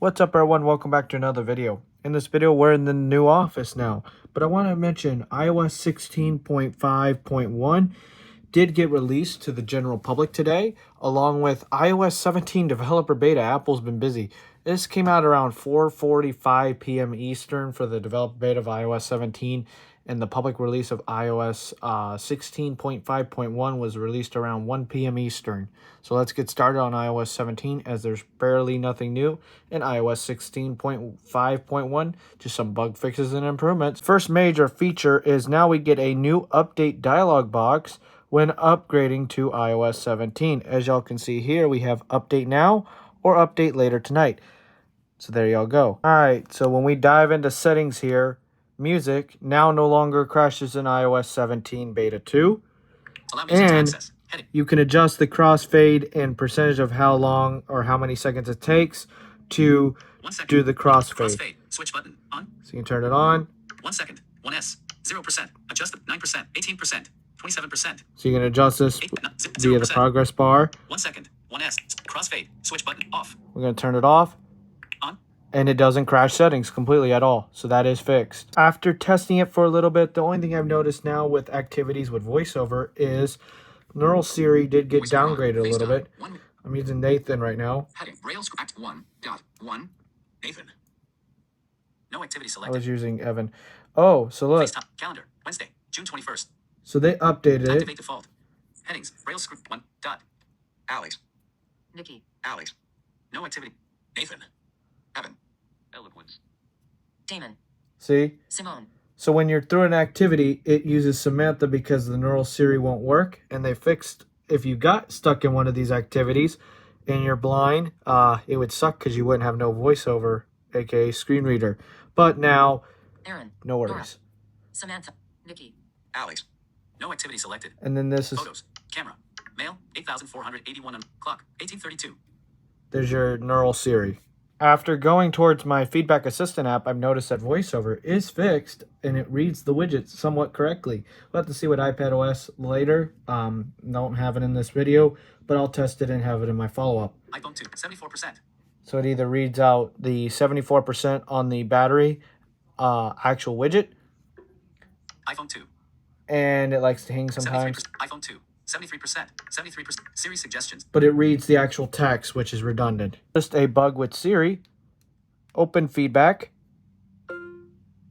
What's up everyone, welcome back to another video. In this video we're in the new office now, but I want to mention iOS 16.5.1 did get released to the general public today, along with iOS 17 developer beta. Apple's been busy. This came out around 4:45 p.m. Eastern for the developer beta of iOS 17, and the public release of iOS 16.5.1 was released around 1 p.m. Eastern. So let's get started on iOS 17, as there's barely nothing new in iOS 16.5.1, just some bug fixes and improvements. First major feature is now we get a new update dialog box when upgrading to iOS 17. As y'all can see here, we have update now or update later tonight. So there y'all go. Alright, so when we dive into settings here, music now no longer crashes in iOS 17 beta 2. And you can adjust the crossfade and percentage of how long or how many seconds it takes to do the crossfade. Switch button on. So you can turn it on. 1 second. 1S. 0%. Adjust 9%. 18%. 27%. So you can adjust this via the progress bar. 1 second. 1S. Crossfade. Switch button off. We're going to turn it off. On. And it doesn't crash settings completely at all. So that is fixed. After testing it for a little bit, the only thing I've noticed now with activities with VoiceOver is Neural Siri did get downgraded a little bit. I'm using Nathan right now. Heading. Rails Act 1.1. Nathan. No activity I selected. was using Evan. Oh, so look. FaceTime. Calendar. Wednesday, June 21st. So they updated it. Activate default. Headings. Rails script 1. Alex. Nikki. Alex. No activity. Nathan. Evan. Eloquence. Damon. See? Simone. So when you're through an activity, it uses Samantha because the Neural Siri won't work. And they fixed, if you got stuck in one of these activities and you're blind, it would suck because you wouldn't have no voiceover, aka screen reader. But now, Aaron. no worries. Nora. Samantha. Nikki. Alex. No activity selected. And then this is, Photos. Camera. Mail. 8,481 on clock. 1832. there's your Neural Siri. After going towards my Feedback Assistant app, I've noticed that VoiceOver is fixed and it reads the widgets somewhat correctly. We'll have to see what iPadOS later. Don't have it in this video, but I'll test it and have it in my follow-up. iPhone 2. 74%. So it either reads out the 74% on the battery actual widget, iPhone 2. and it likes to hang sometimes, 73%. iPhone 2. 73%. 73%. Siri suggestions. but it reads the actual text, which is redundant. Just a bug with Siri. Open Feedback.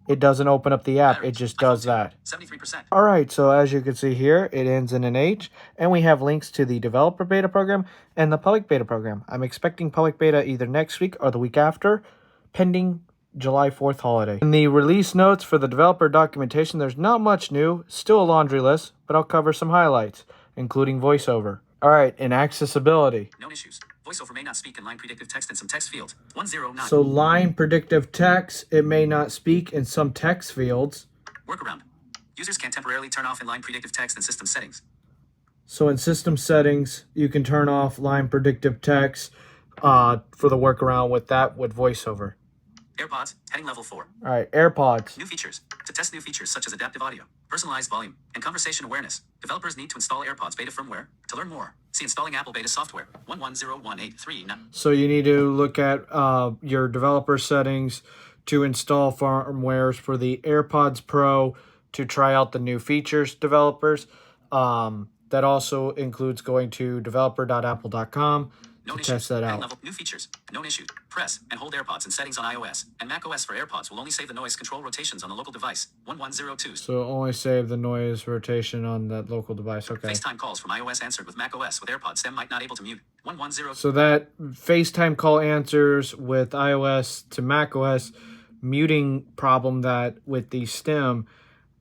It doesn't open up the app, it just does that. 73%. Alright, so as you can see here, it ends in an H, and we have links to the developer beta program and the public beta program. I'm expecting public beta either next week or the week after, pending July 4th holiday. In the release notes for the developer documentation, there's not much new, still a laundry list, but I'll cover some highlights, including VoiceOver. Alright, in accessibility. Known issues. VoiceOver may not speak in line predictive text in some text fields. 109. So line predictive text, it may not speak in some text fields. Workaround. Users can temporarily turn off inline predictive text in system settings. So in system settings, you can turn off line predictive text for the workaround with that with VoiceOver. AirPods. Heading level 4. All right, AirPods. New features. To test new features such as adaptive audio, personalized volume, and conversation awareness, developers need to install AirPods beta firmware. To learn more, see installing Apple beta software. 110183. So you need to look at your developer settings to install firmwares for the AirPods Pro to try out the new features, developers. That also includes going to developer.apple.com to test that out. Level. New features. Known issues. Press and hold AirPods in settings on iOS and macOS for AirPods will only save the noise control rotations on the local device. 1102. So only save the noise rotation on that local device. Okay. FaceTime calls from iOS answered with macOS with AirPods stem mic not able to mute. 110. So that FaceTime call answers with iOS to macOS muting problem that with the stem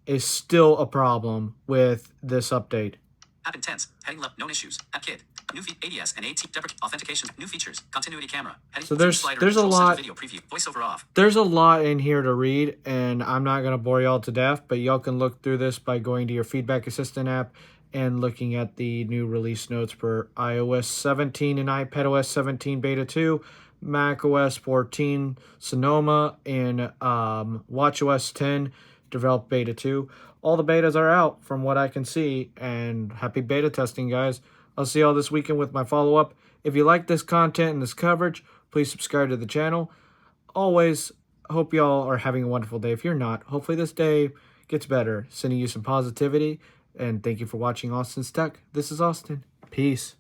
is still a problem with this update. App Intense. Heading left. Known issues. App Kit. New ADS and AT authentication. New features. Continuity camera. Heading So there's a lot. Video preview. VoiceOver off. There's a lot in here to read, and I'm not gonna bore y'all to death. But y'all can look through this by going to your Feedback Assistant app and looking at the new release notes for iOS 17 and iPadOS 17 Beta 2, macOS 14 Sonoma, and watchOS 10 developed Beta 2. All the betas are out from what I can see, and happy beta testing, guys. I'll see y'all this weekend with my follow-up. If you like this content and this coverage, please subscribe to the channel. Always hope y'all are having a wonderful day. If you're not, hopefully this day gets better. Sending you some positivity, and thank you for watching Austin's Tech. This is Austin. Peace.